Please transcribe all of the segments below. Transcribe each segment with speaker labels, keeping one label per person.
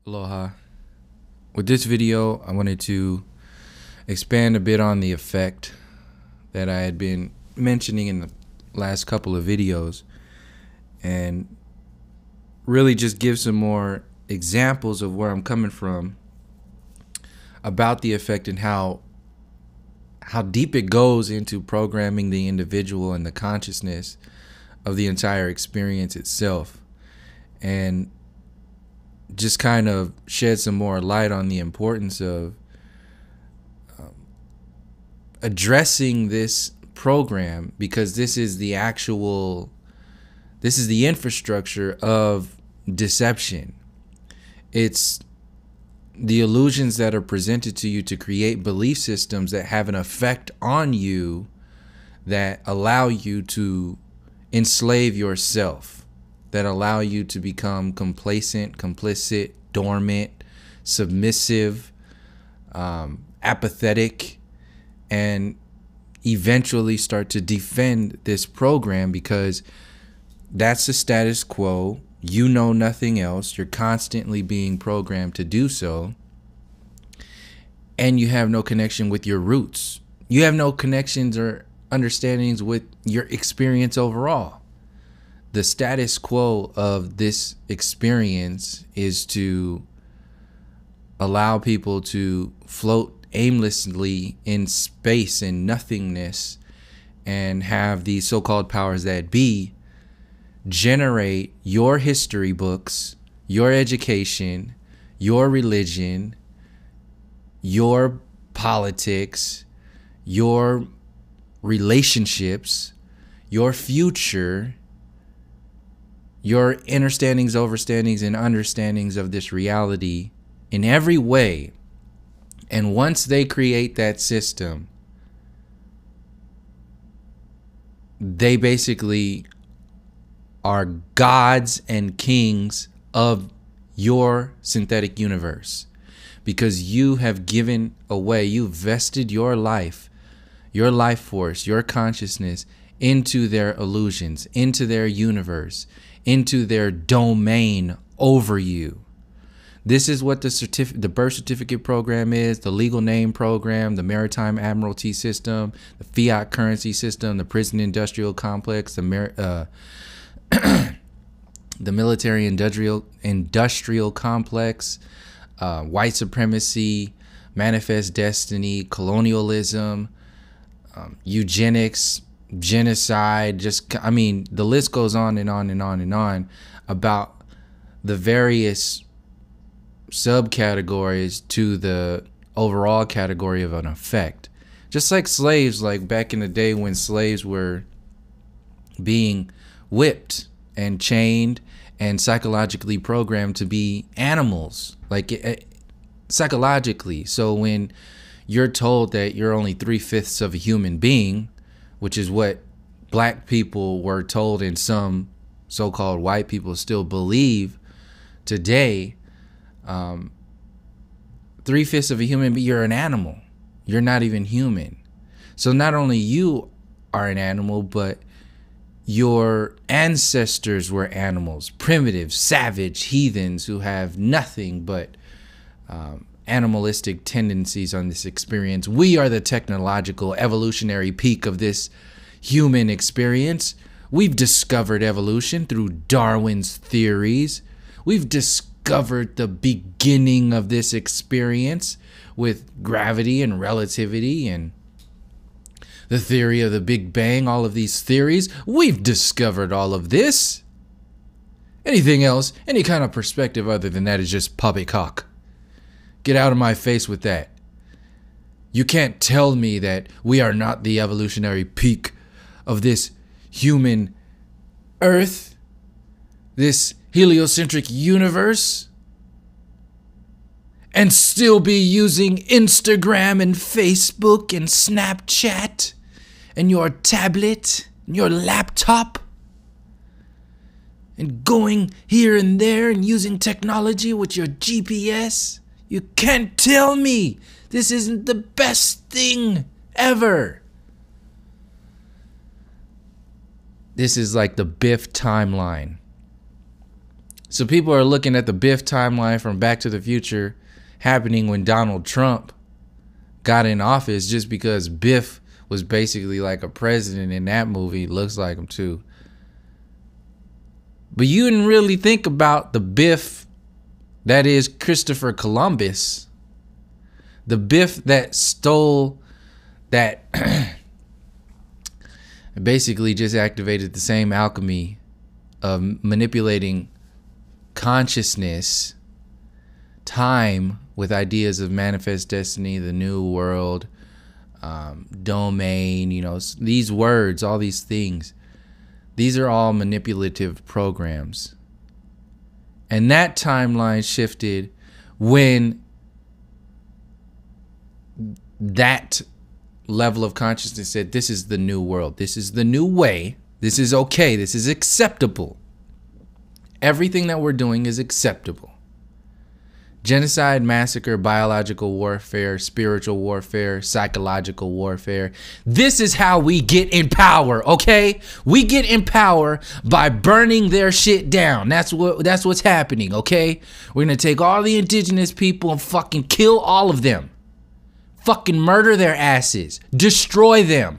Speaker 1: Aloha. With this video, I wanted to expand a bit on the effect that I had been mentioning in the last couple of videos and really just give some more examples of where I'm coming from about the effect and how deep it goes into programming the individual and the consciousness of the entire experience itself, and just kind of shed some more light on the importance of addressing this program, because this is the infrastructure of deception. It's the illusions that are presented to you to create belief systems that have an effect on you that allow you to enslave yourself, that allow you to become complacent, complicit, dormant, submissive, apathetic, and eventually start to defend this program because that's the status quo. You know nothing else. You're constantly being programmed to do so. And you have no connection with your roots. You have no connections or understandings with your experience overall. The status quo of this experience is to allow people to float aimlessly in space and nothingness and have these so-called powers that be generate your history books, your education, your religion, your politics, your relationships, your future, your understandings, overstandings, and understandings of this reality in every way. And once they create that system, they basically are gods and kings of your synthetic universe, because you have given away, you vested your life force, your consciousness into their illusions, into their universe, into their domain over you. This is what the birth certificate program is, the legal name program, the maritime admiralty system, the fiat currency system, the prison industrial complex, the military industrial complex, white supremacy, manifest destiny, colonialism, eugenics, genocide. The list goes on and on and on and on about the various subcategories to the overall category of an effect. Just like slaves, like back in the day when slaves were being whipped and chained and psychologically programmed to be animals, psychologically. So when you're told that you're only 3/5 of a human being, which is what black people were told and some so-called white people still believe today, 3/5 of a human being, you're an animal. You're not even human. So not only you are an animal, but your ancestors were animals, primitive, savage heathens who have nothing but animalistic tendencies on this experience. We are the technological evolutionary peak of this human experience. We've discovered evolution through Darwin's theories. We've discovered the beginning of this experience with gravity and relativity and the theory of the Big Bang, all of these theories. We've discovered all of this. Anything else, any kind of perspective other than that is just poppycock. Get out of my face with that. You can't tell me that we are not the evolutionary peak of this human Earth, this heliocentric universe, and still be using Instagram and Facebook and Snapchat and your tablet and your laptop and going here and there and using technology with your GPS. You can't tell me this isn't the best thing ever. This is like the Biff timeline. So people are looking at the Biff timeline from Back to the Future happening when Donald Trump got in office, just because Biff was basically like a president in that movie. Looks like him too. But you didn't really think about the Biff that is Christopher Columbus. The Biff that stole that basically just activated the same alchemy of manipulating consciousness, time, with ideas of manifest destiny, the new world, domain, you know, these words, all these things. These are all manipulative programs. And that timeline shifted when that level of consciousness said, this is the new world. This is the new way. This is okay. This is acceptable. Everything that we're doing is acceptable. Genocide, massacre, biological warfare, spiritual warfare, psychological warfare. This is how we get in power, okay? We get in power by burning their shit down. That's what's happening, okay? We're gonna take all the indigenous people and fucking kill all of them. Fucking murder their asses. Destroy them.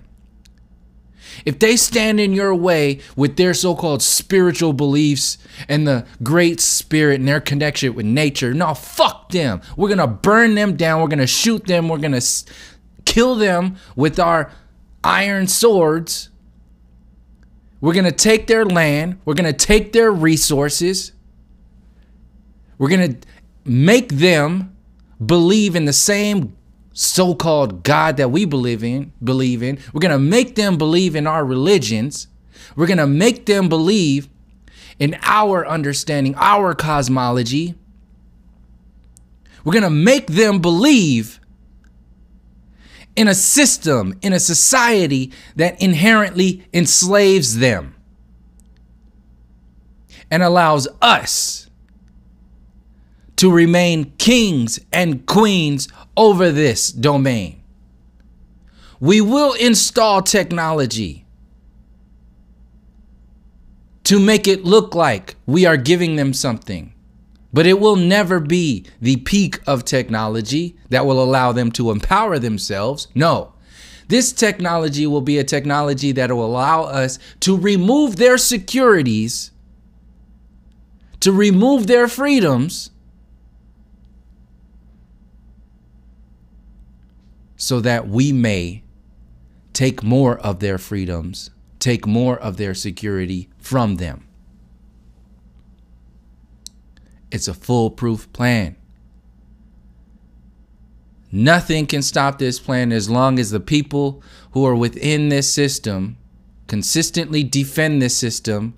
Speaker 1: If they stand in your way with their so-called spiritual beliefs and the great spirit and their connection with nature, no, fuck them. We're going to burn them down. We're going to shoot them. We're going to kill them with our iron swords. We're going to take their land. We're going to take their resources. We're going to make them believe in the same so-called God that we believe in. We're going to make them believe in our religions. We're going to make them believe in our understanding, our cosmology. We're going to make them believe in a system, in a society that inherently enslaves them and allows us to remain kings and queens over this domain. We will install technology to make it look like we are giving them something, but it will never be the peak of technology that will allow them to empower themselves. No, this technology will be a technology that will allow us to remove their securities, to remove their freedoms, so that we may take more of their freedoms, take more of their security from them. It's a foolproof plan. Nothing can stop this plan as long as the people who are within this system consistently defend this system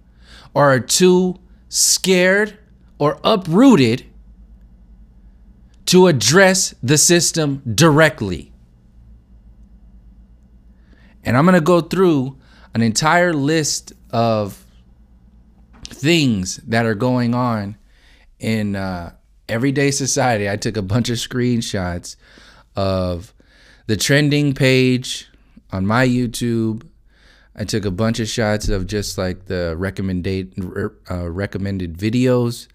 Speaker 1: or are too scared or uprooted to address the system directly. And I'm going to go through an entire list of things that are going on in everyday society. I took a bunch of screenshots of the trending page on my YouTube. I took a bunch of shots of just like the recommended videos.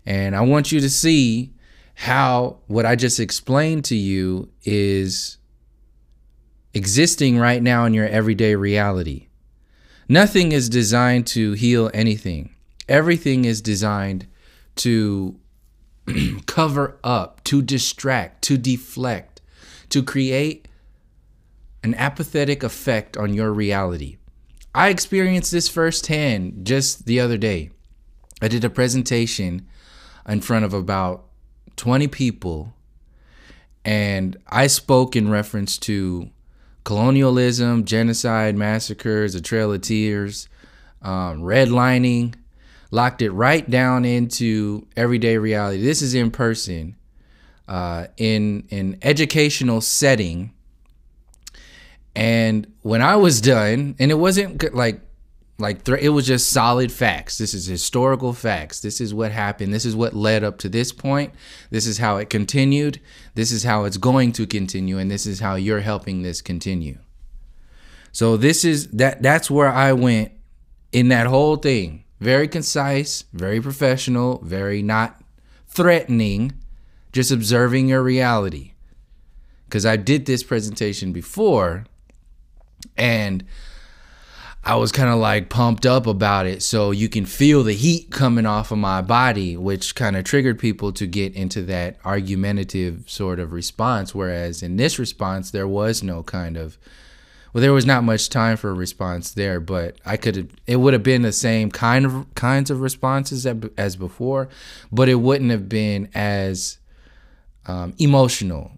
Speaker 1: And I want you to see how what I just explained to you is existing right now in your everyday reality. Nothing is designed to heal anything. Everything is designed to cover up, to distract, to deflect, to create an apathetic effect on your reality. I experienced this firsthand just the other day. I did a presentation in front of about 20 people, and I spoke in reference to colonialism, genocide, massacres, a trail of tears, redlining, locked it right down into everyday reality. This is in person, in an educational setting. And when I was done, and it wasn't it was just solid facts. This is historical facts. This is what happened. This is what led up to this point. This is how it continued. This is how it's going to continue. And this is how you're helping this continue. So this is that's where I went in that whole thing. very concise, very professional, very not threatening, just observing your reality. Because I did this presentation before and I was kind of like pumped up about it. So you can feel the heat coming off of my body, which kind of triggered people to get into that argumentative sort of response. Whereas in this response, there was no kind of, well, there was not much time for a response there, but it would have been the same kinds of responses as before, but it wouldn't have been as emotional.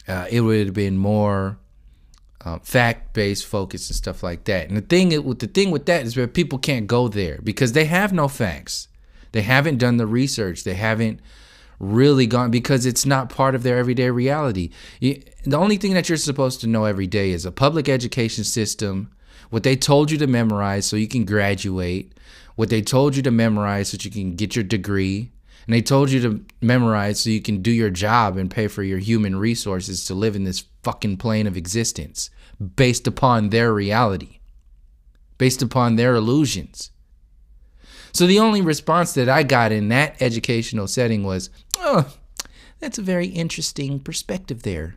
Speaker 1: It would have been more fact-based focus and stuff like that. And the thing with that is that people can't go there because they have no facts. They haven't done the research. They haven't really gone, because it's not part of their everyday reality. The only thing that you're supposed to know every day is a public education system, what they told you to memorize so you can graduate, what they told you to memorize so that you can get your degree, and they told you to memorize so you can do your job and pay for your human resources to live in this fucking plane of existence based upon their reality, based upon their illusions. So the only response that I got in that educational setting was, oh, that's a very interesting perspective there.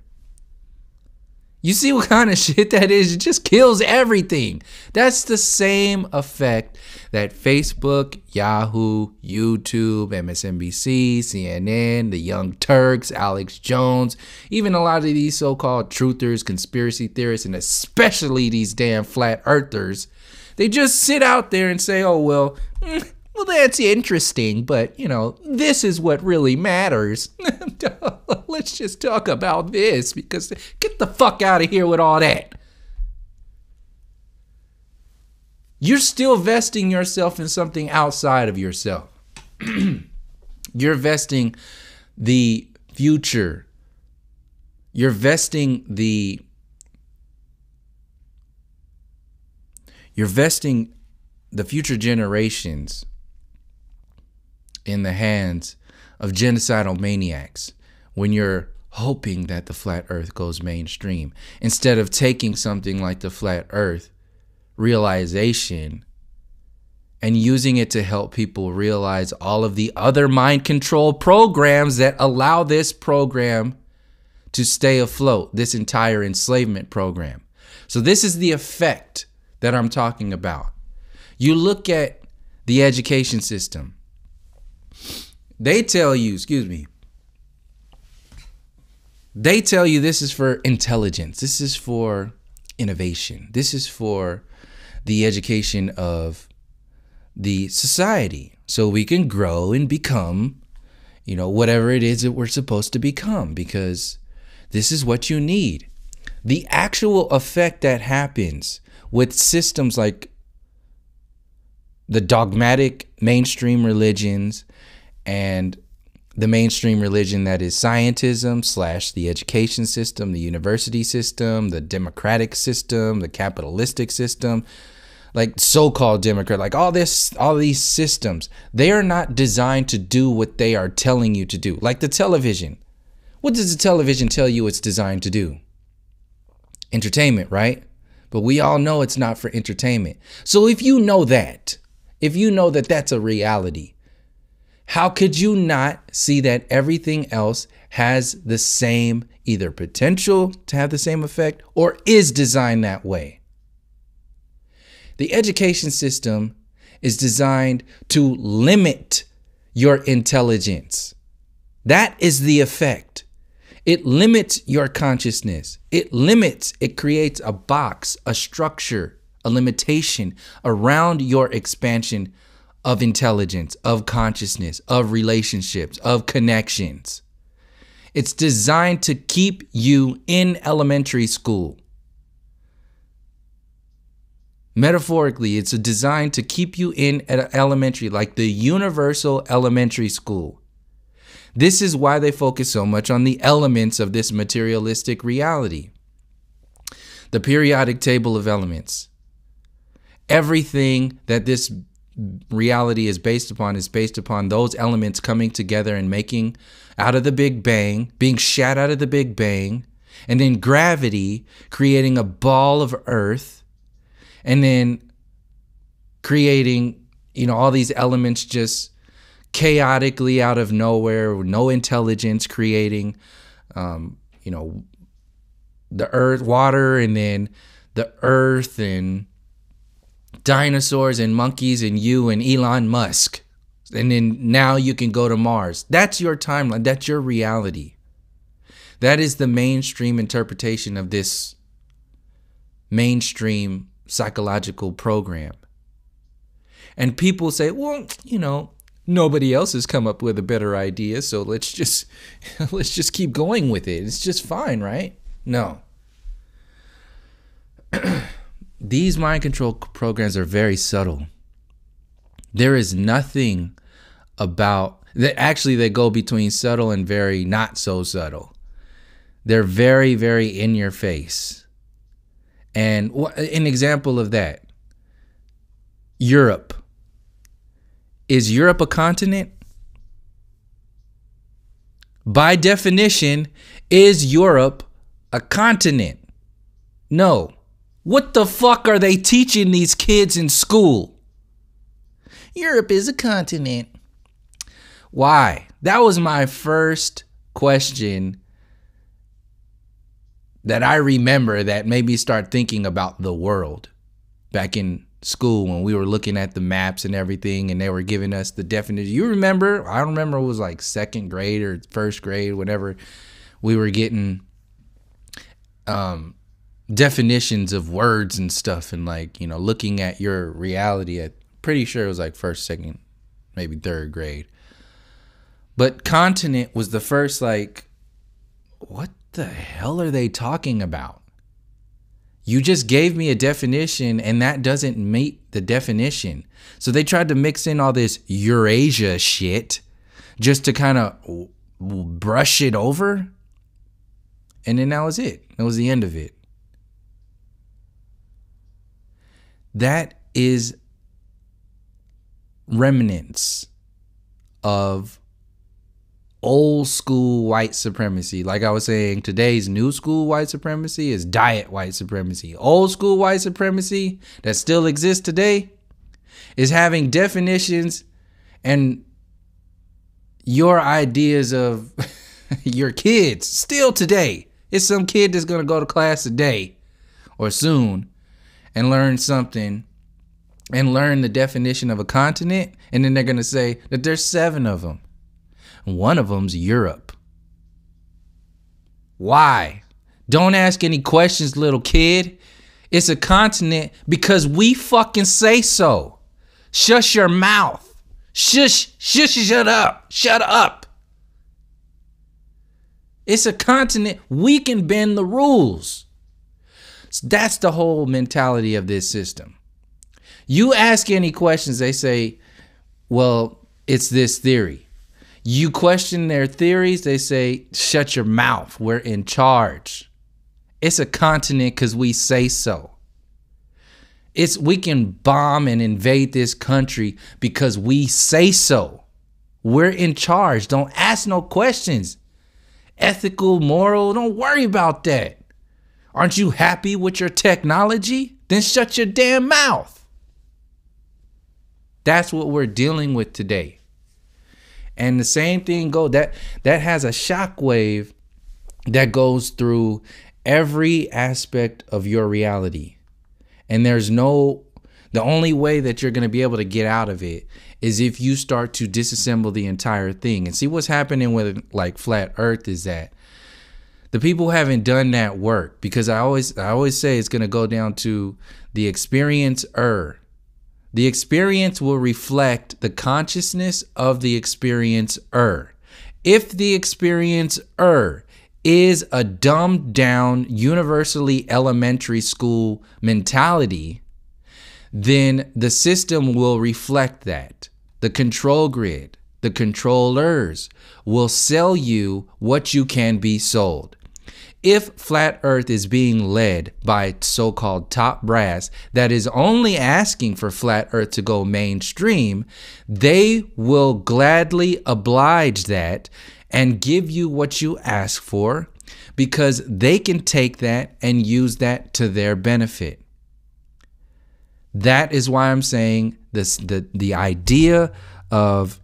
Speaker 1: You see what kind of shit that is? It just kills everything. That's the same effect that Facebook, Yahoo, YouTube, MSNBC, CNN, the Young Turks, Alex Jones, even a lot of these so-called truthers, conspiracy theorists, and especially these damn flat earthers, they just sit out there and say, oh, well, that's interesting, but, this is what really matters. Let's just talk about this, because get the fuck out of here with all that. You're still vesting yourself in something outside of yourself. You're vesting the future. You're vesting the future generations in the hands of genocidal maniacs when you're hoping that the flat earth goes mainstream, instead of taking something like the flat earth realization and using it to help people realize all of the other mind control programs that allow this program to stay afloat, this entire enslavement program. So this is the effect that I'm talking about. You look at the education system. They tell you, they tell you this is for intelligence. This is for innovation. This is for the education of the society, so we can grow and become, whatever it is that we're supposed to become, because this is what you need. The actual effect that happens with systems like the dogmatic mainstream religions and the mainstream religion that is scientism / the education system, the university system, the democratic system, the capitalistic system, like so-called Democrat, like all these systems, they are not designed to do what they are telling you to do. Like the television. What does the television tell you it's designed to do? Entertainment, right? But we all know it's not for entertainment. So if you know that that's a reality, how could you not see that everything else has the same either potential to have the same effect or is designed that way? The education system is designed to limit your intelligence. That is the effect. It limits your consciousness. It creates a box, a structure, a limitation around your expansion of intelligence, of consciousness, of relationships, of connections. It's designed to keep you in elementary school. Metaphorically, it's designed to keep you in elementary, like the universal elementary school. This is why they focus so much on the elements of this materialistic reality. The periodic table of elements. Everything that this reality is based upon those elements coming together and making out of the Big Bang, being shot out of the Big Bang, and then gravity creating a ball of earth, and then creating all these elements just chaotically out of nowhere, with no intelligence creating, the earth, water, and then the earth and dinosaurs and monkeys and you and Elon Musk. And then now you can go to Mars. That's your timeline. That's your reality. That is the mainstream interpretation of this mainstream psychological program. And people say, well, nobody else has come up with a better idea, so let's just keep going with it. It's just fine, right? No. These mind control programs are very subtle. There is nothing about that. Actually, they go between subtle and very not so subtle. They're very, very in your face. And an example of that, Europe. Is Europe a continent? By definition, is Europe a continent? No. What the fuck are they teaching these kids in school? Europe is a continent. Why? That was my first question that I remember that made me start thinking about the world back in school when we were looking at the maps and everything, and they were giving us the definition. You remember? I don't remember. It was like second grade or first grade, whatever. We were getting definitions of words and stuff, and looking at your reality. At pretty sure it was like first, second, maybe third grade. But continent was the first. What the hell are they talking about? You just gave me a definition and that doesn't meet the definition. So they tried to mix in all this Eurasia shit just to kind of brush it over. And then that was it. That was the end of it. That is remnants of old school white supremacy. Like I was saying, today's new school white supremacy is diet white supremacy. Old school white supremacy that still exists today is having definitions and your ideas of your kids still today. It's some kid that's going to go to class today or soon and learn something and learn the definition of a continent, and then they're going to say that there's 7 of them. One of them's Europe. Why? Don't ask any questions, little kid. It's a continent because we fucking say so. Shush your mouth. Shut up. Shut up. It's a continent. We can bend the rules. So that's the whole mentality of this system. You ask any questions, they say, well, it's this theory. You question their theories, they say, shut your mouth. We're in charge. It's a continent because we say so. We can bomb and invade this country because we say so. We're in charge. Don't ask no questions. Ethical, moral, don't worry about that. Aren't you happy with your technology? Then shut your damn mouth. That's what we're dealing with today. And the same thing that has a shockwave that goes through every aspect of your reality. And the only way that you're going to be able to get out of it is if you start to disassemble the entire thing. And see what's happening with flat earth is that the people haven't done that work, because I always say it's going to go down to the experiencer. The experience will reflect the consciousness of the experiencer. If the experiencer is a dumbed down, universally elementary school mentality, then the system will reflect that. The control grid, the controllers will sell you what you can be sold. If flat earth is being led by so-called top brass that is only asking for flat earth to go mainstream, they will gladly oblige that and give you what you ask for, because they can take that and use that to their benefit. That is why I'm saying this, the idea of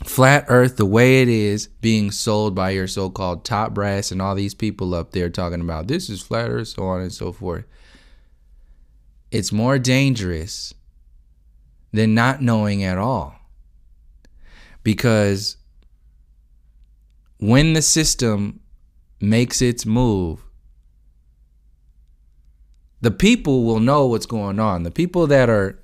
Speaker 1: flat earth the way it is being sold by your so-called top brass and all these people up there talking about this is flat earth, so on and so forth. It's more dangerous than not knowing at all. Because when the system makes its move, the people will know what's going on. The people that are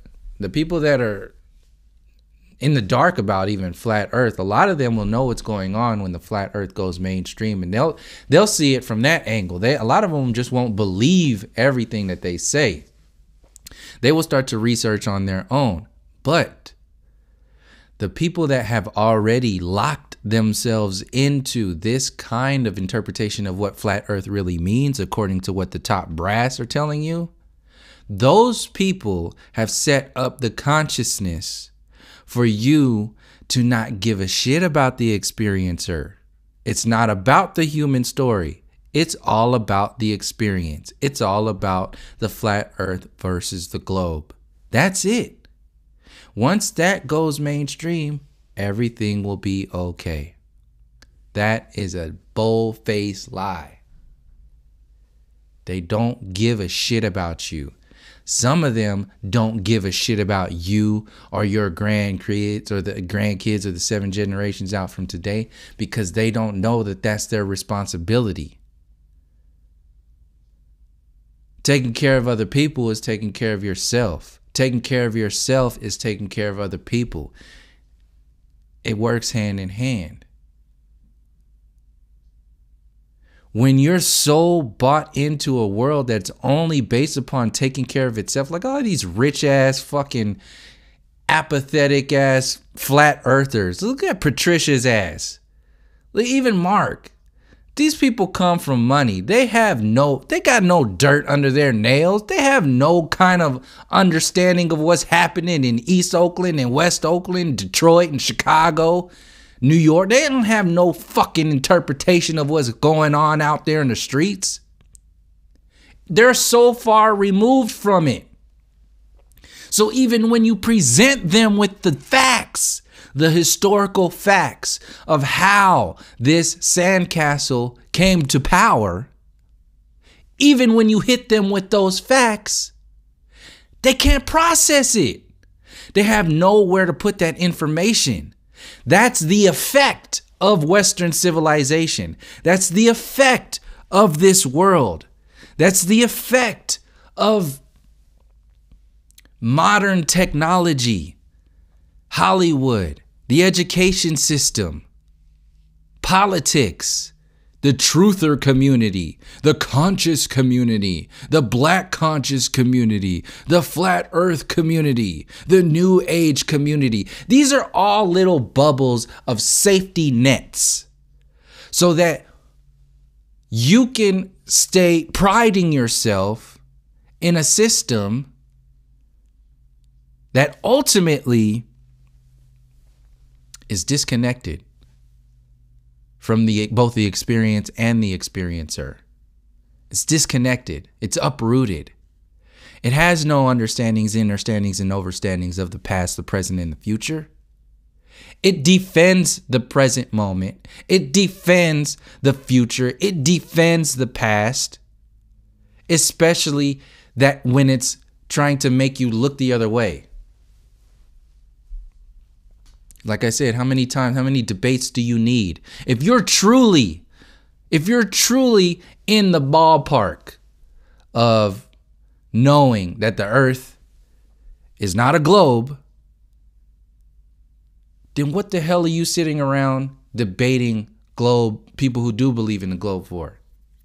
Speaker 1: in the dark about even flat earth, a lot of them will know what's going on when the flat earth goes mainstream, and they'll see it from that angle. A lot of them just won't believe everything that they say. They will start to research on their own. But the people that have already locked themselves into this kind of interpretation of what flat earth really means, according to what the top brass are telling you, those people have set up the consciousness for you to not give a shit about the experiencer. It's not about the human story. It's all about the experience. It's all about the flat earth versus the globe. That's it. Once that goes mainstream, everything will be okay. That is a bold-faced lie. They don't give a shit about you. Some of them don't give a shit about you or your grandkids or the grandkids or the 7 generations out from today, because they don't know that that's their responsibility. Taking care of other people is taking care of yourself. Taking care of yourself is taking care of other people. It works hand in hand. When you're so bought into a world that's only based upon taking care of itself, like all these rich ass fucking apathetic ass flat earthers. Look at Patricia's ass. Look, even Mark. These people come from money. They got no dirt under their nails. They have no kind of understanding of what's happening in East Oakland and West Oakland, Detroit and Chicago, New York. They don't have no fucking interpretation of what's going on out there in the streets. They're so far removed from it. So even when you present them with the facts, the historical facts of how this sandcastle came to power, even when you hit them with those facts, they can't process it. They have nowhere to put that information. That's the effect of Western civilization. That's the effect of this world. That's the effect of modern technology, Hollywood, the education system, politics, the truther community, the conscious community, the black conscious community, the flat earth community, the new age community. These are all little bubbles of safety nets so that you can stay priding yourself in a system that ultimately is disconnected from both the experience and the experiencer. It's disconnected. It's uprooted. It has no understandings, understandings, and overstandings of the past, the present, and the future. It defends the present moment. It defends the future. It defends the past, especially that when it's trying to make you look the other way. Like I said, how many debates do you need? If you're truly in the ballpark of knowing that the earth is not a globe, then what the hell are you sitting around debating people who do believe in the globe for?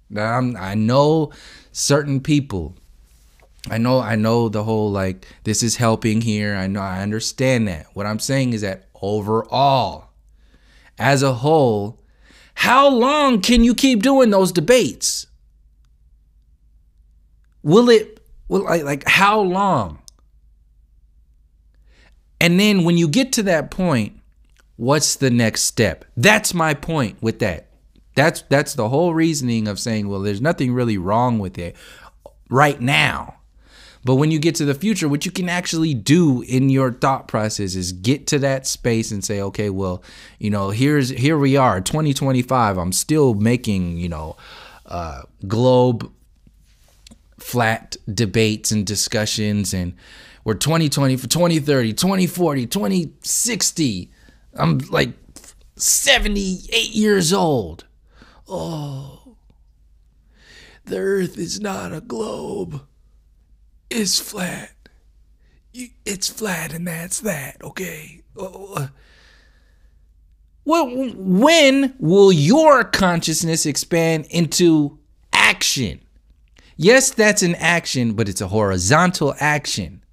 Speaker 1: Now, I know certain people. I know the whole, like, this is helping here. I understand that. What I'm saying is that overall, as a whole, how long can you keep doing those debates? How long? And then when you get to that point, what's the next step? That's my point with that. That's the whole reasoning of saying, well, there's nothing really wrong with it right now. But when you get to the future, what you can actually do in your thought process is get to that space and say, okay, well, you know, here we are, 2025. I'm still making, you know, globe flat debates and discussions, and we're 2020 for 2030, 2040, 2060. I'm like 78 years old. Oh, the earth is not a globe. It's flat. It's flat, and that's that, okay? Well, when will your consciousness expand into action? Yes, that's an action, but it's a horizontal action.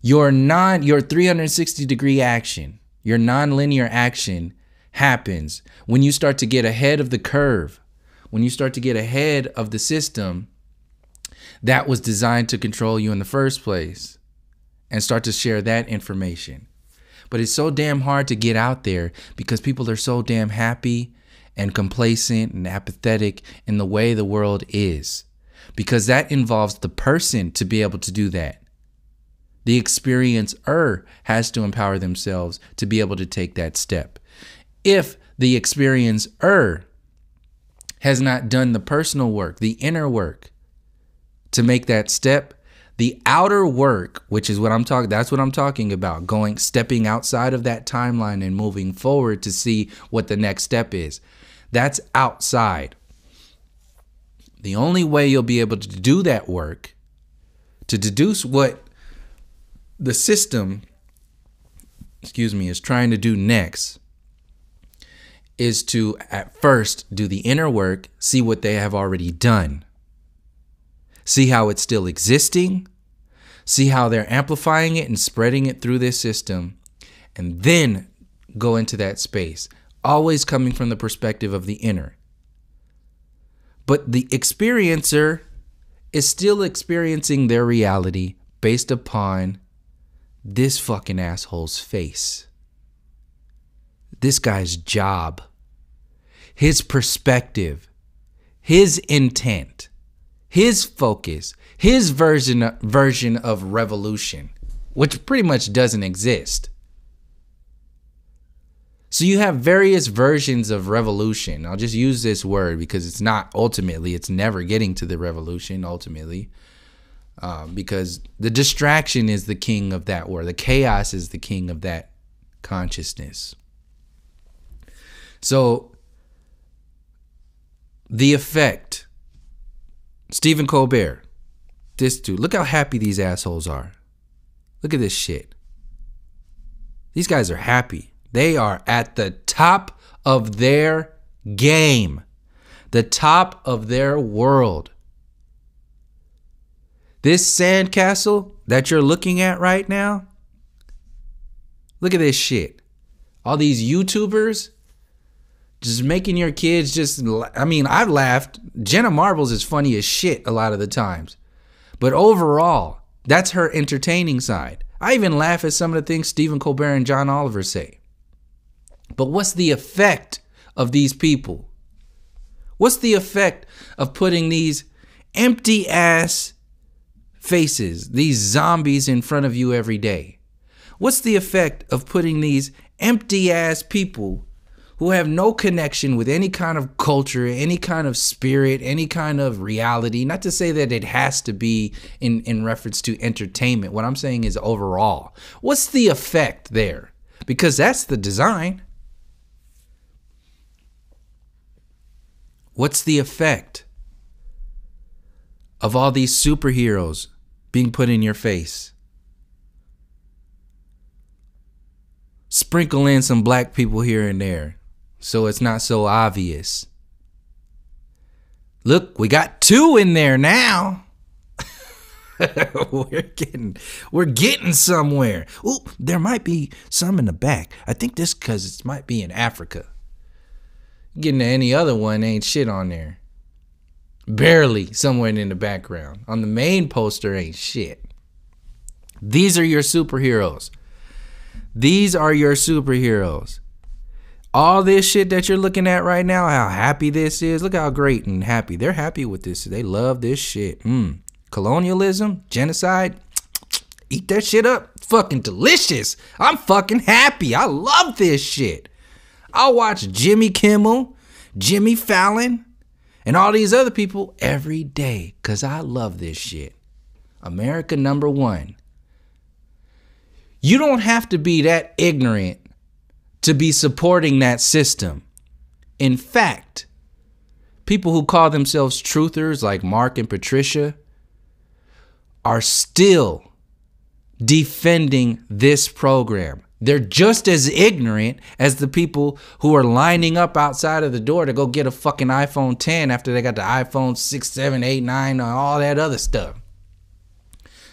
Speaker 1: Your 360-degree action, your non-linear action happens when you start to get ahead of the curve, when you start to get ahead of the system that was designed to control you in the first place, and start to share that information. But it's so damn hard to get out there because people are so damn happy and complacent and apathetic in the way the world is, because that involves the person to be able to do that. The experiencer has to empower themselves to be able to take that step. If the experiencer has not done the personal work, the inner work to make that step, the outer work, which is what I'm talking, that's what I'm talking about, stepping outside of that timeline and moving forward to see what the next step is. That's outside. The only way you'll be able to do that work, to deduce what the system, is trying to do next, is to at first do the inner work, see what they have already done. See how it's still existing, see how they're amplifying it and spreading it through this system, and then go into that space, always coming from the perspective of the inner. But the experiencer is still experiencing their reality based upon this fucking asshole's face, this guy's job, his perspective, his intent, his focus, his version of revolution, which pretty much doesn't exist. So you have various versions of revolution. I'll just use this word because it's never getting to the revolution ultimately, because the distraction is the king of that word. The chaos is the king of that consciousness. So the effect, Stephen Colbert, this dude, look how happy these assholes are. Look at this shit. These guys are happy. They are at the top of their game, the top of their world. This sandcastle that you're looking at right now, look at this shit. All these YouTubers just making your kids I've laughed. Jenna Marbles is funny as shit a lot of the times. But overall, that's her entertaining side. I even laugh at some of the things Stephen Colbert and John Oliver say. But what's the effect of these people? What's the effect of putting these empty ass faces, these zombies in front of you every day? What's the effect of putting these empty ass people who have no connection with any kind of culture, any kind of spirit, any kind of reality? Not to say that it has to be in reference to entertainment. What I'm saying is overall. What's the effect there? Because that's the design. What's the effect of all these superheroes being put in your face? Sprinkle in some black people here and there so it's not so obvious. Look, we got 2 in there now. We're getting somewhere. Ooh, there might be some in the back. I think this because it might be in Africa. Getting to any other one, ain't shit on there. Barely somewhere in the background. On the main poster, ain't shit. These are your superheroes. These are your superheroes. All this shit that you're looking at right now, how happy this is. Look how great and happy. They're happy with this. They love this shit. Colonialism, genocide, eat that shit up. It's fucking delicious. I'm fucking happy. I love this shit. I'll watch Jimmy Kimmel, Jimmy Fallon, and all these other people every day because I love this shit. America #1. You don't have to be that ignorant to be supporting that system. In fact, people who call themselves truthers like Mark and Patricia are still defending this program. They're just as ignorant as the people who are lining up outside of the door to go get a fucking iPhone 10 after they got the iPhone 6, 7, 8, 9, and all that other stuff.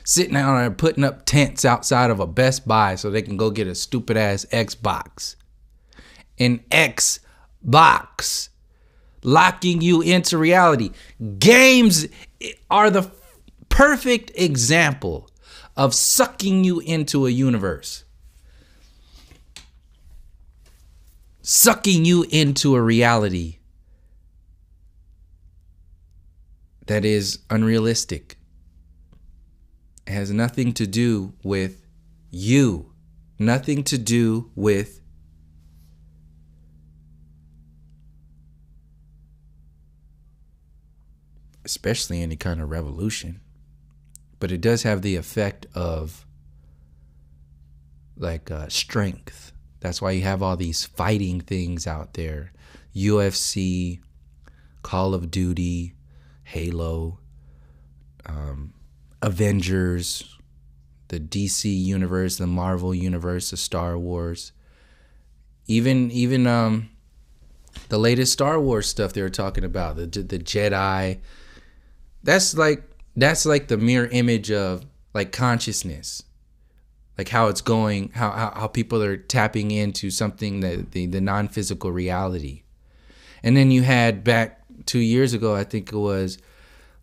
Speaker 1: Sitting out there putting up tents outside of a Best Buy so they can go get a stupid ass Xbox. An Xbox. Locking you into reality. Games are the perfect example of sucking you into a universe. Sucking you into a reality that is unrealistic. It has nothing to do with you. Nothing to do with especially any kind of revolution. But it does have the effect of like strength. That's why you have all these fighting things out there. UFC, Call of Duty, Halo, Avengers, the DC universe, the Marvel universe, the Star Wars. Even the latest Star Wars stuff they were talking about, the Jedi. That's like the mirror image of like consciousness. Like how it's going, how people are tapping into something that the non-physical reality. And then you had back 2 years ago, I think it was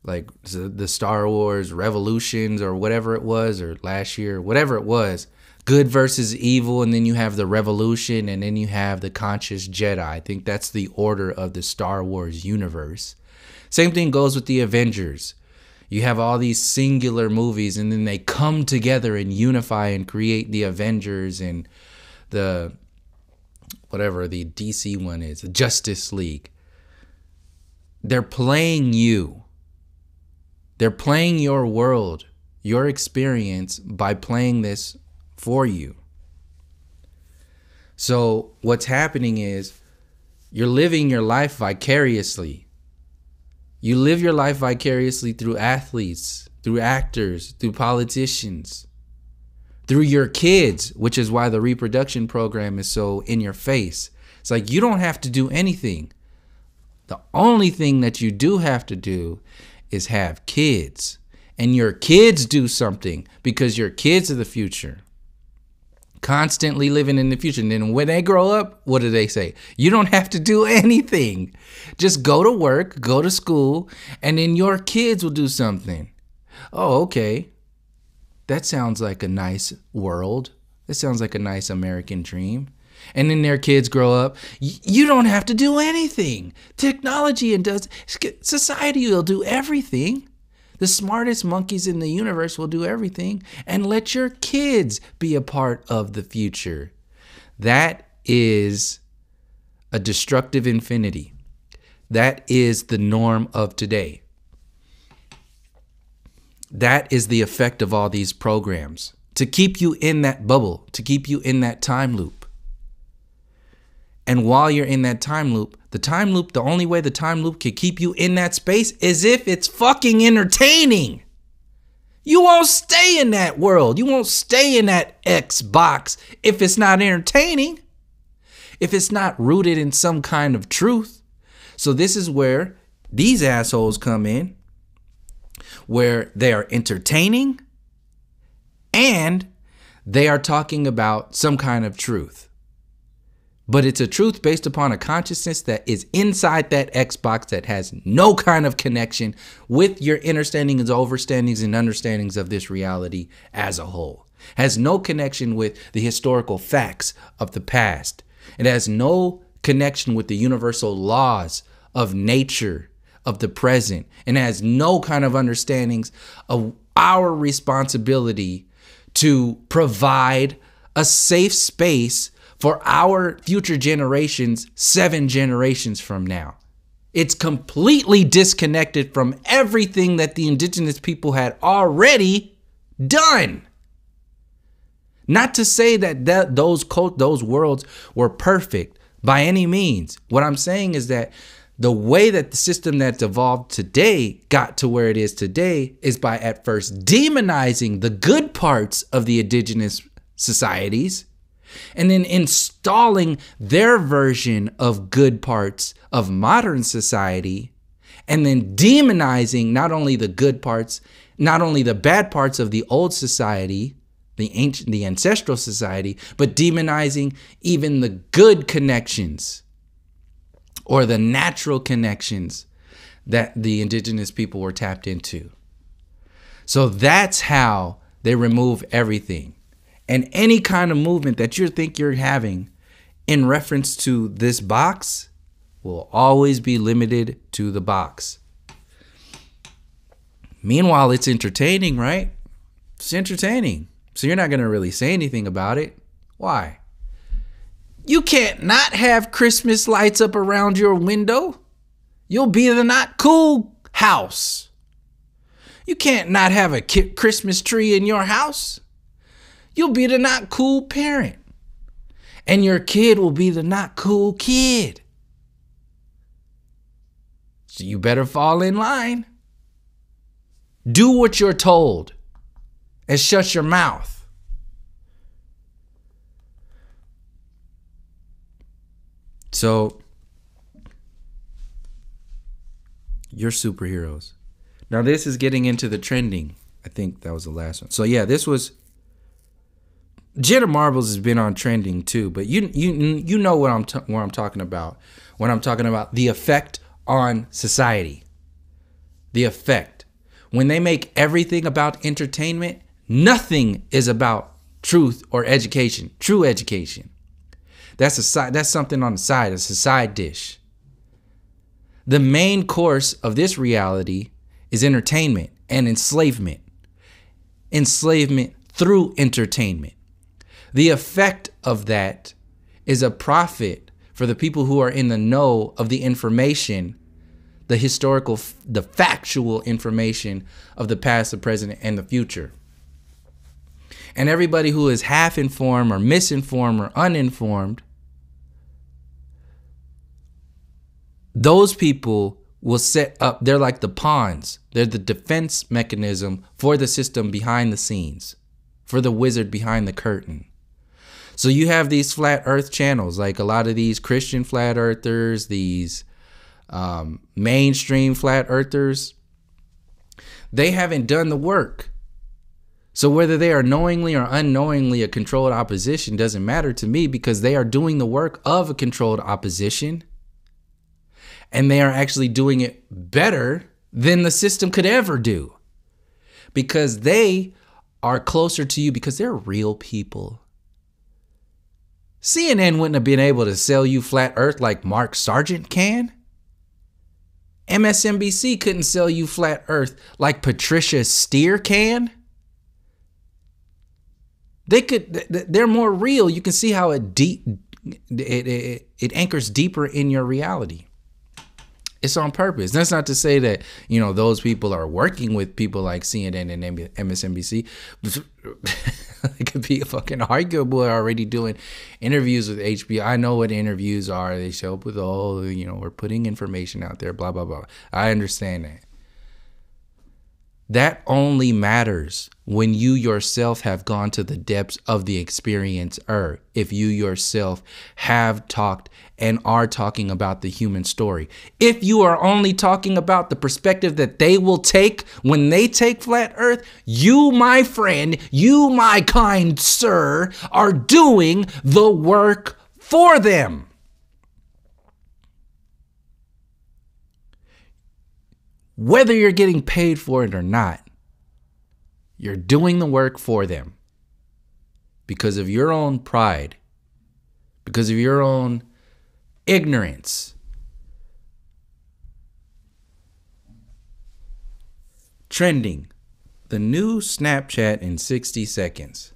Speaker 1: like the Star Wars Revolutions or whatever it was, or last year, whatever it was, good versus evil. And then you have the revolution, and then you have the conscious Jedi. I think that's the order of the Star Wars universe. Same thing goes with the Avengers. You have all these singular movies, and then they come together and unify and create the Avengers and the whatever the DC one is, the Justice League. They're playing you. They're playing your world, your experience by playing this for you. So what's happening is you're living your life vicariously. You live your life vicariously through athletes, through actors, through politicians, through your kids, which is why the reproduction program is so in your face. It's like you don't have to do anything. The only thing that you do have to do is have kids. And your kids do something because your kids are the future. Constantly living in the future. And then when they grow up, what do they say? You don't have to do anything. Just go to work, go to school, and then your kids will do something. Oh, okay. That sounds like a nice world. That sounds like a nice American dream. And then their kids grow up. You don't have to do anything. Technology and society will do everything. The smartest monkeys in the universe will do everything, and let your kids be a part of the future. That is a destructive infinity. That is the norm of today. That is the effect of all these programs, to keep you in that bubble, to keep you in that time loop. And while you're in that time loop, the only way the time loop can keep you in that space is if it's fucking entertaining. You won't stay in that world. You won't stay in that Xbox if it's not entertaining, if it's not rooted in some kind of truth. So this is where these assholes come in, where they are entertaining and they are talking about some kind of truth. But it's a truth based upon a consciousness that is inside that Xbox that has no kind of connection with your understandings, overstandings, and understandings of this reality as a whole. Has no connection with the historical facts of the past. It has no connection with the universal laws of nature, of the present and has no kind of understandings of our responsibility to provide a safe space for our future generations, 7 generations from now. It's completely disconnected from everything that the indigenous people had already done. Not to say that those worlds were perfect by any means. What I'm saying is that the way that the system that's evolved today got to where it is today is by at first demonizing the good parts of the indigenous societies and then installing their version of good parts of modern society, and then demonizing not only the good parts, not only the bad parts of the old society, the ancestral society, but demonizing even the good connections or the natural connections that the indigenous people were tapped into. So that's how they remove everything. And any kind of movement that you think you're having in reference to this box will always be limited to the box. Meanwhile, it's entertaining, right? It's entertaining. So you're not going to really say anything about it. Why? You can't not have Christmas lights up around your window. You'll be the not cool house. You can't not have a Christmas tree in your house. You'll be the not cool parent. And your kid will be the not cool kid. So you better fall in line. Do what you're told and shut your mouth. So you're superheroes. Now this is getting into the trending. I think that was the last one. So yeah, this was Jenna Marbles has been on trending too, but you know what I'm talking about when I'm talking about the effect on society. The effect. When they make everything about entertainment, nothing is about truth or education, true education. That's something on the side. It's a side dish. The main course of this reality is entertainment and enslavement. Enslavement through entertainment. The effect of that is a profit for the people who are in the know of the information, the historical, the factual information of the past, the present, and the future. And everybody who is half informed or misinformed or uninformed, those people will set up, they're like the pawns. They're the defense mechanism for the system behind the scenes, for the wizard behind the curtain. So you have these flat earth channels, like a lot of these Christian flat earthers, these mainstream flat earthers, they haven't done the work. So whether they are knowingly or unknowingly a controlled opposition doesn't matter to me, because they are doing the work of a controlled opposition. And they are actually doing it better than the system could ever do, because they are closer to you, because they're real people. CNN wouldn't have been able to sell you flat earth like Mark Sargent can. MSNBC couldn't sell you flat earth like Patricia Steer can. They're more real. You can see how it anchors deeper in your reality. It's on purpose. That's not to say that, those people are working with people like CNN and MSNBC. It could be fucking arguable. Already doing interviews with HBO. I know what interviews are. They show up with, we're putting information out there, blah, blah, blah. I understand that. That only matters when you yourself have gone to the depths of the experiencer. If you yourself have talked and are talking about the human story. If you are only talking about the perspective that they will take when they take flat earth, you, my friend, you, my kind sir, are doing the work for them. Whether you're getting paid for it or not, you're doing the work for them because of your own pride, because of your own ignorance. Trending. The new Snapchat in 60 seconds.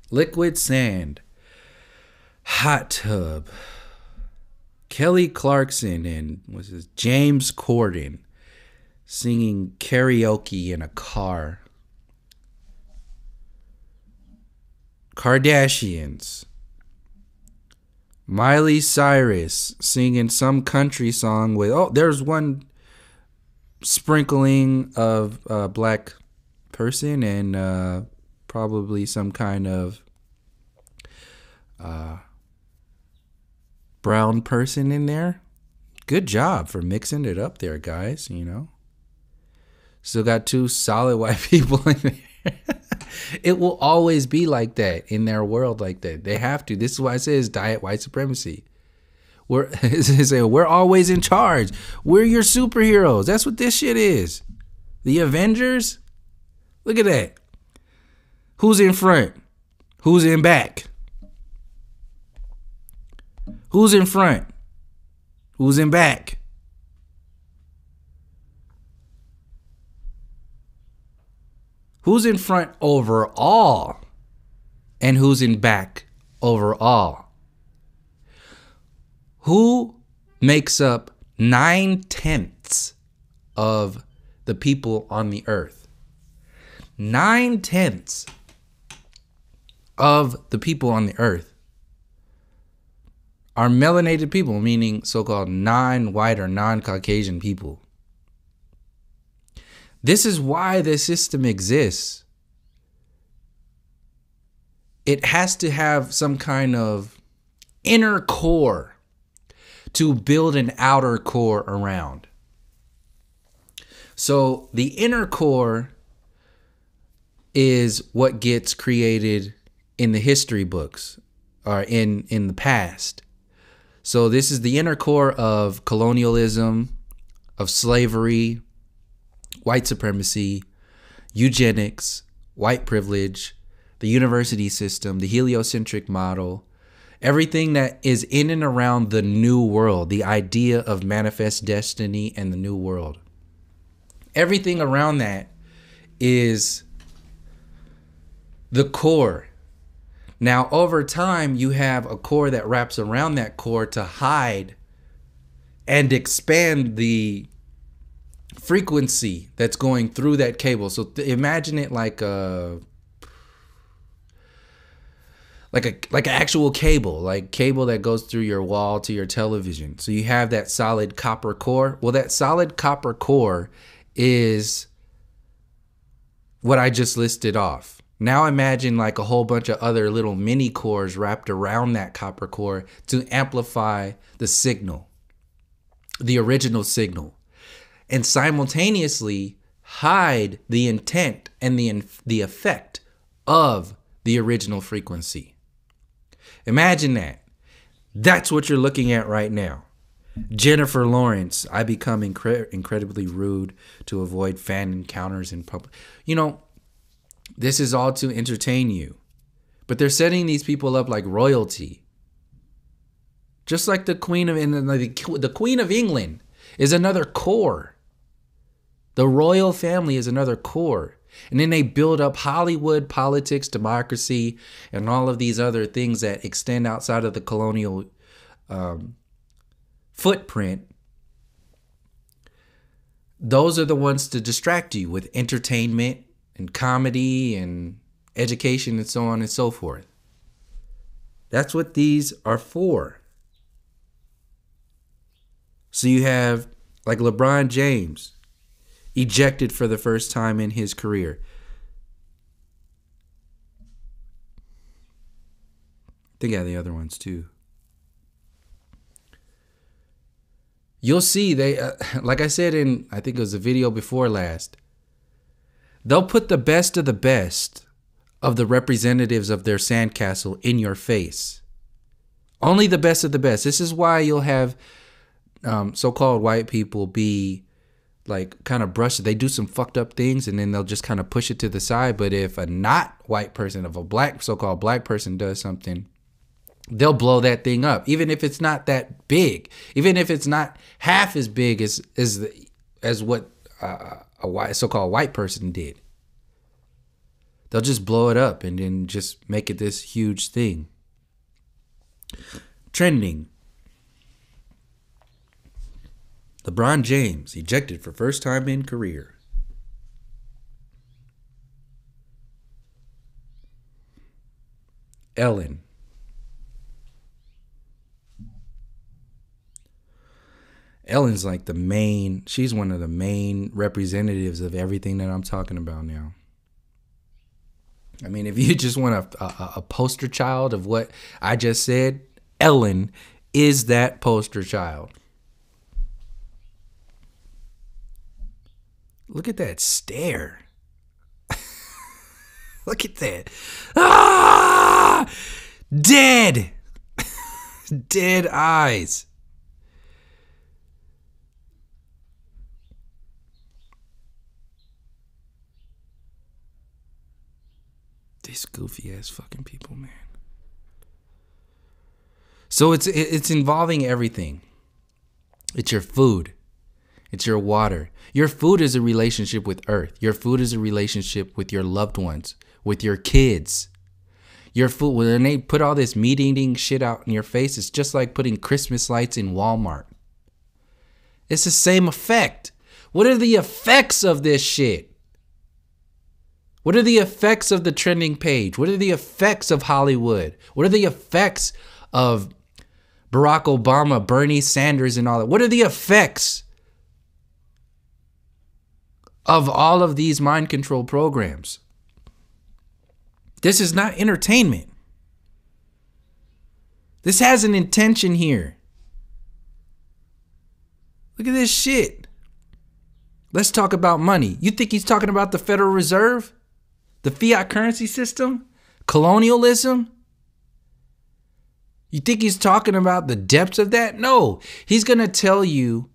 Speaker 1: Liquid sand. Hot tub. Kelly Clarkson and James Corden singing karaoke in a car. Kardashians. Miley Cyrus singing some country song with, there's one sprinkling of a black person and probably some kind of brown person in there. Good job for mixing it up there, guys, you know. Still got two solid white people in there. It will always be like that in their world, like that. They have to. This is why it says diet white supremacy. We're always in charge. We're your superheroes. That's what this shit is. The Avengers? Look at that. Who's in front? Who's in back? Who's in front? Who's in back? Who's in front overall? And who's in back overall? Who makes up 9/10 of the people on the earth? 9/10 of the people on the earth are melanated people, meaning so-called non-white or non-Caucasian people. This is why the system exists. It has to have some kind of inner core to build an outer core around. So the inner core is what gets created in the history books or in the past. So this is the inner core of colonialism, of slavery, white supremacy, eugenics, white privilege, the university system, the heliocentric model, everything that is in and around the new world, the idea of manifest destiny and the new world. Everything around that is the core. Now, over time, you have a core that wraps around that core to hide and expand the frequency that's going through that cable. So imagine it like an actual cable, like cable that goes through your wall to your television. So you have that solid copper core. Well, that solid copper core is what I just listed off. Now imagine like a whole bunch of other little mini cores wrapped around that copper core to amplify the signal, the original signal, and simultaneously hide the intent and the effect of the original frequency. Imagine that. That's what you're looking at right now. Jennifer Lawrence, I become incredibly rude to avoid fan encounters in public. You know, this is all to entertain you. But they're setting these people up like royalty. Just like the Queen of England is another core. The royal family is another core. And then they build up Hollywood, politics, democracy, and all of these other things that extend outside of the colonial footprint. Those are the ones to distract you with entertainment and comedy and education and so on and so forth. That's what these are for. So you have like LeBron James, ejected for the first time in his career. I think I have the other ones too. You'll see they, like I said in, I think it was a video before last, they'll put the best of the representatives of their sandcastle in your face. Only the best of the best. This is why you'll have so-called white people be like kind of brushed. They do some fucked up things and then they'll just kind of push it to the side. But if a not white person, if a black, so-called black person does something, they'll blow that thing up. Even if it's not that big, even if it's not half as big as what a so-called white person did. They'll just blow it up and then just make it this huge thing. Trending. LeBron James ejected for first time in career. Ellen. Ellen's like she's one of the main representatives of everything that I'm talking about now. I mean, if you just want a poster child of what I just said, Ellen is that poster child. Look at that stare. Look at that. Ah! Dead. Dead eyes. These goofy ass fucking people, man. So it's involving everything. It's your food. It's your water. Your food is a relationship with Earth. Your food is a relationship with your loved ones, with your kids. Your food, when they put all this meat eating shit out in your face, it's just like putting Christmas lights in Walmart. It's the same effect. What are the effects of this shit? What are the effects of the trending page? What are the effects of Hollywood? What are the effects of Barack Obama, Bernie Sanders, and all that? What are the effects of all of these mind control programs? This is not entertainment. This has an intention here. Look at this shit. Let's talk about money. You think he's talking about the Federal Reserve? The fiat currency system? Colonialism? You think he's talking about the depths of that? No. He's going to tell you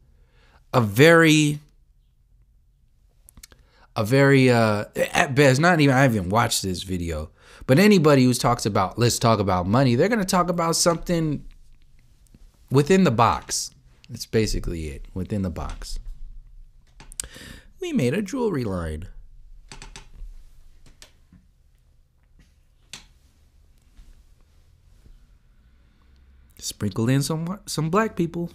Speaker 1: a very at best, I haven't watched this video, but anybody who talks about, let's talk about money, they're going to talk about something within the box. That's basically it. Within the box. We made a jewelry line. Sprinkled in some black people.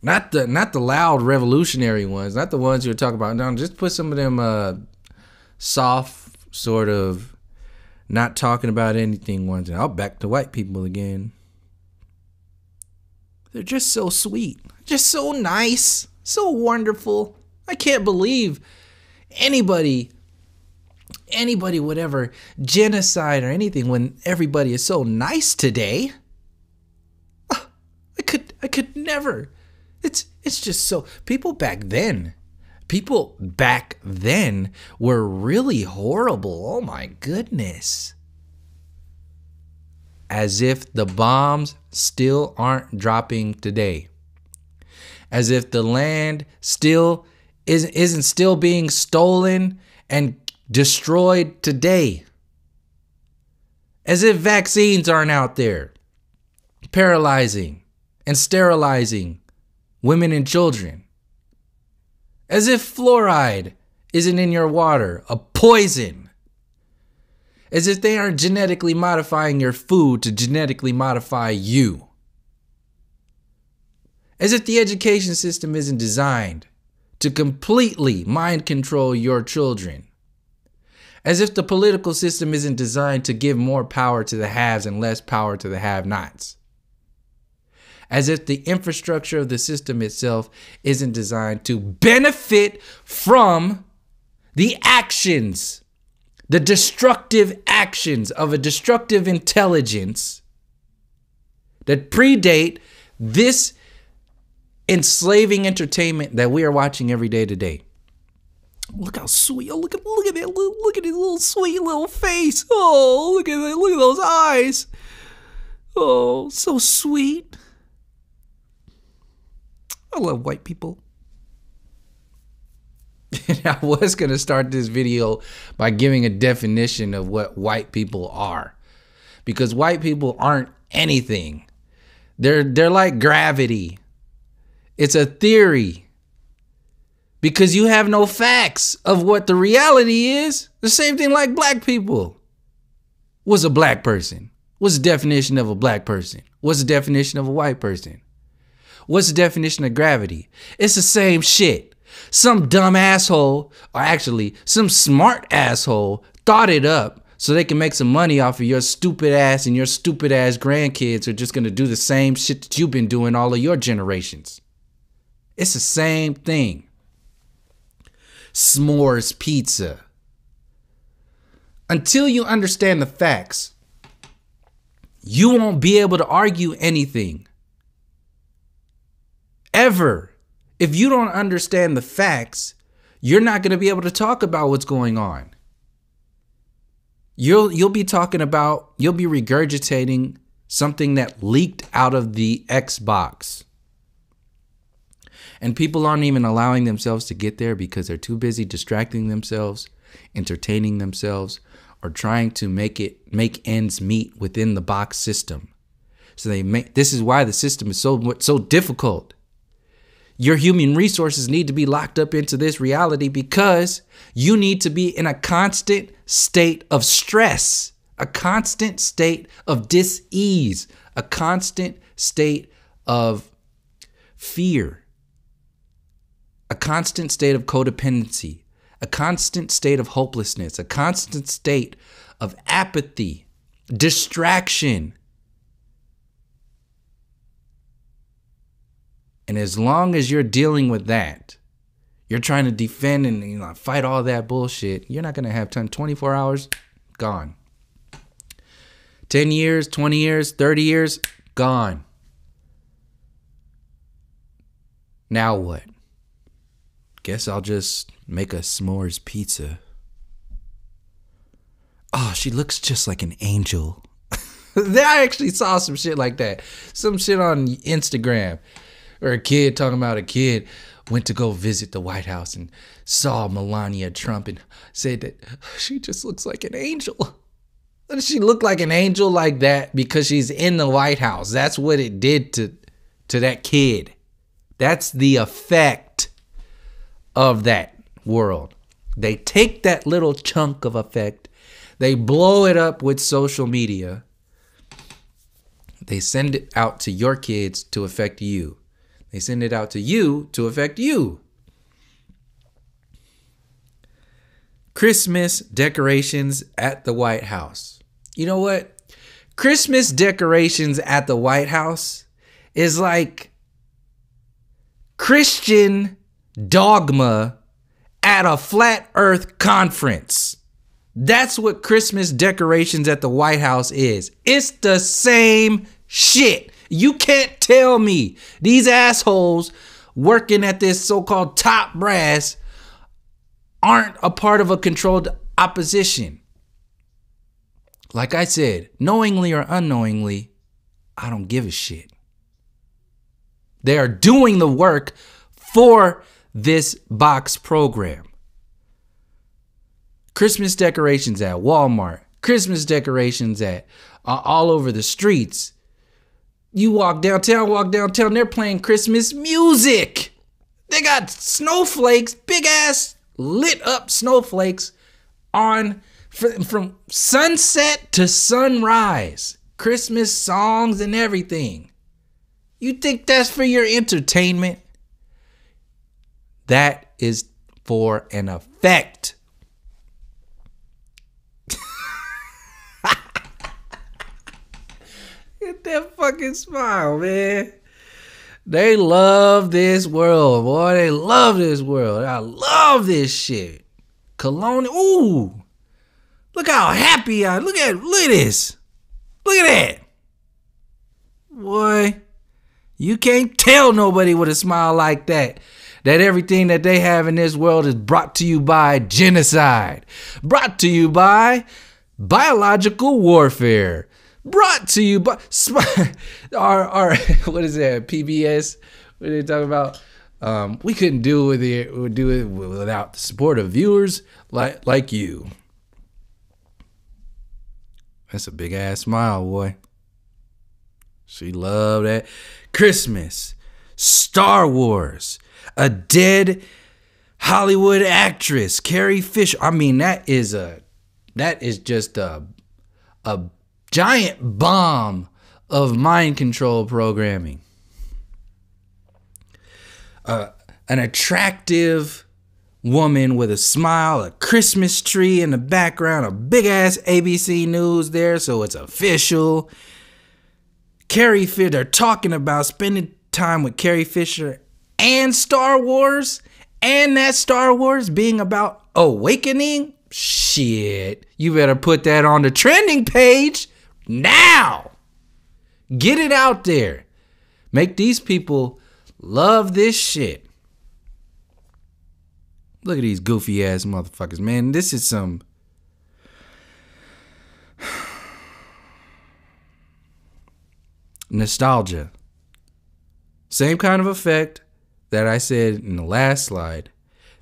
Speaker 1: Not the loud revolutionary ones, not the ones you're talking about. No, just put some of them soft, sort of not talking about anything ones. And I'll back to white people again. They're just so sweet, just so nice, so wonderful. I can't believe anybody would ever genocide or anything when everybody is so nice today. I could never. It's just so, people back then were really horrible. Oh my goodness. As if the bombs still aren't dropping today. As if the land still isn't still being stolen and destroyed today. As if vaccines aren't out there paralyzing and sterilizing women and children. As if fluoride isn't in your water, a poison. As if they aren't genetically modifying your food to genetically modify you. As if the education system isn't designed to completely mind control your children. As if the political system isn't designed to give more power to the haves and less power to the have-nots. As if the infrastructure of the system itself isn't designed to benefit from the actions, the destructive actions of a destructive intelligence that predate this enslaving entertainment that we are watching every day today. Look how sweet. Oh, look at that. Look at his little sweet little face. Oh, look at that. Look at those eyes. Oh, so sweet. I love white people. And I was going to start this video by giving a definition of what white people are. Because white people aren't anything. They're like gravity. It's a theory. Because you have no facts of what the reality is. The same thing like black people. What's a black person? What's the definition of a black person? What's the definition of a white person? What's the definition of gravity? It's the same shit. Some dumb asshole, or actually some smart asshole, thought it up so they can make some money off of your stupid ass, and your stupid ass grandkids are just going to do the same shit that you've been doing all of your generations. It's the same thing. S'mores pizza. Until you understand the facts, you won't be able to argue anything. Ever. If you don't understand the facts, you're not going to be able to talk about what's going on. You'll be regurgitating something that leaked out of the Xbox. And people aren't even allowing themselves to get there because they're too busy distracting themselves, entertaining themselves, or trying to make ends meet within the box system. So this is why the system is so difficult. Your human resources need to be locked up into this reality because you need to be in a constant state of stress, a constant state of dis-ease, a constant state of fear, a constant state of codependency, a constant state of hopelessness, a constant state of apathy, distraction. And as long as you're dealing with that, you're trying to defend and fight all that bullshit, you're not going to have time. 24 hours, gone. 10 years, 20 years, 30 years, gone. Now what? Guess I'll just make a s'mores pizza. Oh, she looks just like an angel. I actually saw some shit like that. Some shit on Instagram. Or a kid talking about a kid went to go visit the White House and saw Melania Trump and said that she just looks like an angel. Does she look like an angel like that because she's in the White House? That's what it did to that kid. That's the effect of that world. They take that little chunk of effect, they blow it up with social media, they send it out to your kids to affect you. They send it out to you to affect you. Christmas decorations at the White House. You know what? Christmas decorations at the White House is like Christian dogma at a flat earth conference. That's what Christmas decorations at the White House is. It's the same shit. You can't tell me these assholes working at this so-called top brass aren't a part of a controlled opposition. Like I said, knowingly or unknowingly, I don't give a shit. They are doing the work for this box program. Christmas decorations at Walmart, Christmas decorations at all over the streets. You walk downtown, they're playing Christmas music. They got snowflakes, big ass lit up snowflakes on from sunset to sunrise. Christmas songs and everything. You think that's for your entertainment? That is for an effect. Get that fucking smile, man. They love this world, boy. They love this world. I love this shit. Cologne. Ooh. Look how happy I am. Look at this. Look at that. Boy, you can't tell nobody with a smile like that everything that they have in this world is brought to you by genocide. Brought to you by biological warfare. Brought to you by our what is that, PBS? What are they talking about? We couldn't do it without the support of viewers like you. That's a big ass smile, boy. She loved that. Christmas. Star Wars, a dead Hollywood actress, Carrie Fisher. I mean, that is just a giant bomb of mind control programming. An attractive woman with a smile, a Christmas tree in the background, a big ass ABC News there, so it's official. Carrie Fisher, they're talking about spending time with Carrie Fisher and Star Wars, and that Star Wars being about awakening. Shit, you better put that on the trending page now. Get it out there. Make these people love this shit. Look at these goofy ass motherfuckers, man. This is some nostalgia. Same kind of effect that I said in the last slide.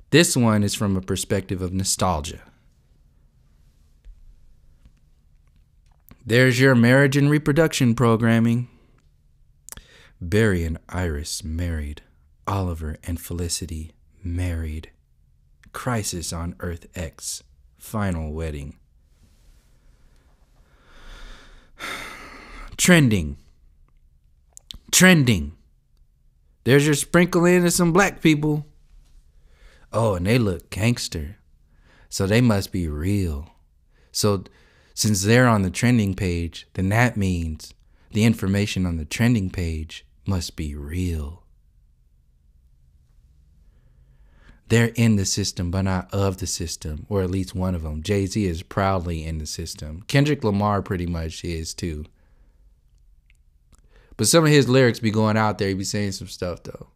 Speaker 1: This one is from a perspective of nostalgia. There's your marriage and reproduction programming. Barry and Iris married. Oliver and Felicity married. Crisis on Earth X. Final wedding. Trending. There's your sprinkling of some black people. Oh, and they look gangster. So they must be real. So since they're on the trending page, then that means the information on the trending page must be real. They're in the system, but not of the system, or at least one of them. Jay-Z is proudly in the system. Kendrick Lamar pretty much is too. But some of his lyrics be going out there. He be saying some stuff though.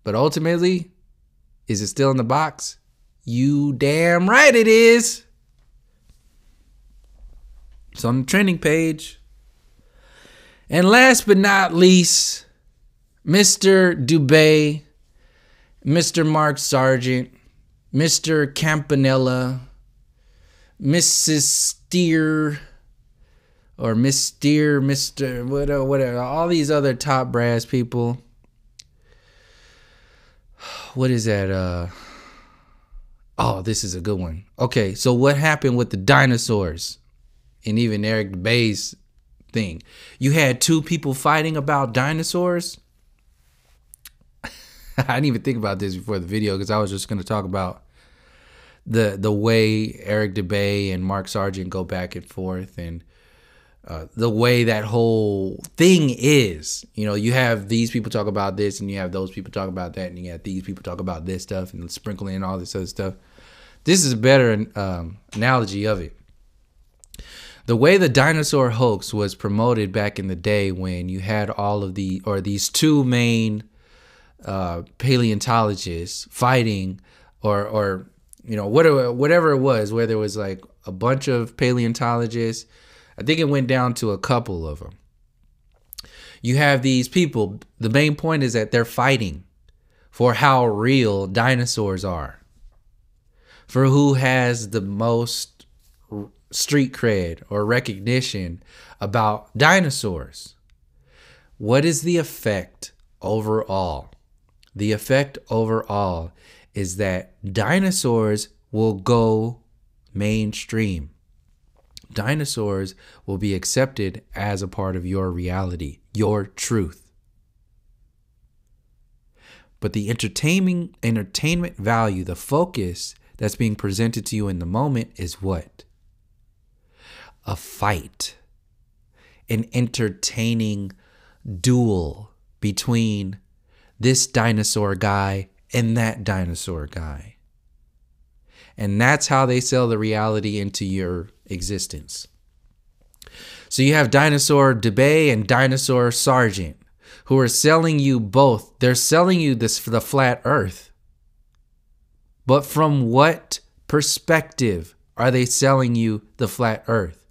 Speaker 1: But ultimately, is it still in the box? You damn right it is. It's on the trending page. And last but not least, Mr. Dubay, Mr. Mark Sargent, Mr. Campanella, Mrs. Steer, or Miss Steer, Mr. whatever, all these other top brass people. What is that? Oh, this is a good one. Okay, so what happened with the dinosaurs? And even Eric Dubay's thing. You had two people fighting about dinosaurs. I didn't even think about this before the video because I was just going to talk about the way Eric Dubay and Mark Sargent go back and forth, and the way that whole thing is. You know, you have these people talk about this, and you have those people talk about that, and you have these people talk about this stuff, and sprinkle in all this other stuff. This is a better analogy of it. The way the Dinosaur Hoax was promoted back in the day, when you had all of these two main paleontologists fighting, or you know, whatever it was, where there was like a bunch of paleontologists. I think it went down to a couple of them. You have these people. The main point is that they're fighting for how real dinosaurs are, for who has the most street cred or recognition about dinosaurs. What is the effect overall? The effect overall is that dinosaurs will go mainstream. Dinosaurs will be accepted as a part of your reality, your truth. But the entertainment value, the focus that's being presented to you in the moment is what? A fight. An entertaining duel between this dinosaur guy and that dinosaur guy. And that's how they sell the reality into your existence. So you have Dinosaur Dubay and Dinosaur Sargent, who are selling you both. They're selling you this for the flat earth. But from what perspective are they selling you the flat earth?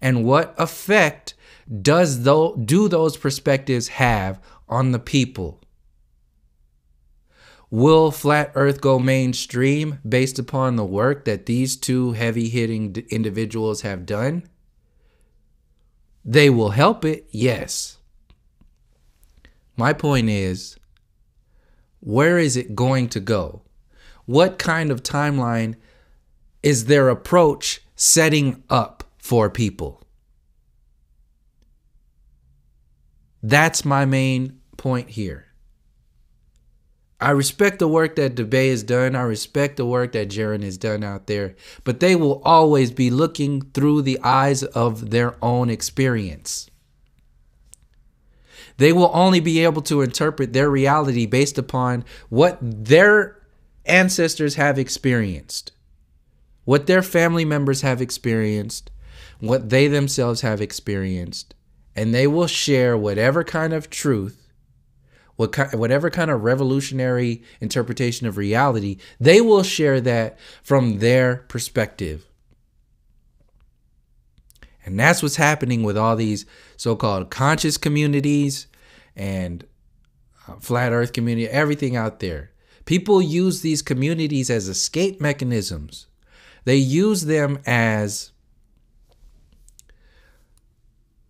Speaker 1: And what effect do those perspectives have on the people? Will flat earth go mainstream based upon the work that these two heavy-hitting individuals have done? They will help it, yes. My point is, where is it going to go? What kind of timeline is their approach setting up for people? That's my main point here. I respect the work that Dubay has done. I respect the work that Jaron has done out there. But they will always be looking through the eyes of their own experience. They will only be able to interpret their reality based upon what their ancestors have experienced, what their family members have experienced, what they themselves have experienced. And they will share whatever kind of truth, whatever kind of revolutionary interpretation of reality, they will share that from their perspective. And that's what's happening with all these so-called conscious communities and flat earth community, everything out there. People use these communities as escape mechanisms. They use them as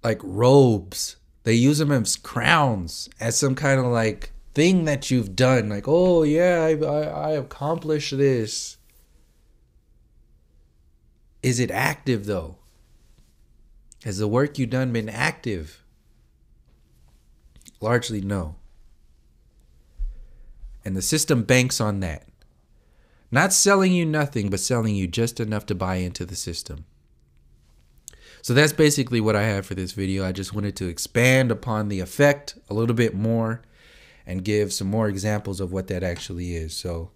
Speaker 1: like robes. They use them as crowns, as some kind of like thing that you've done. Like, oh yeah, I accomplished this. Is it active though? Has the work you've done been active? Largely no. And the system banks on that. Not selling you nothing, but selling you just enough to buy into the system. So that's basically what I have for this video. I just wanted to expand upon the effect a little bit more and give some more examples of what that actually is. So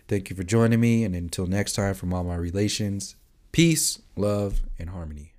Speaker 1: thank you for joining me. And until next time, from all my relations, peace, love, and harmony.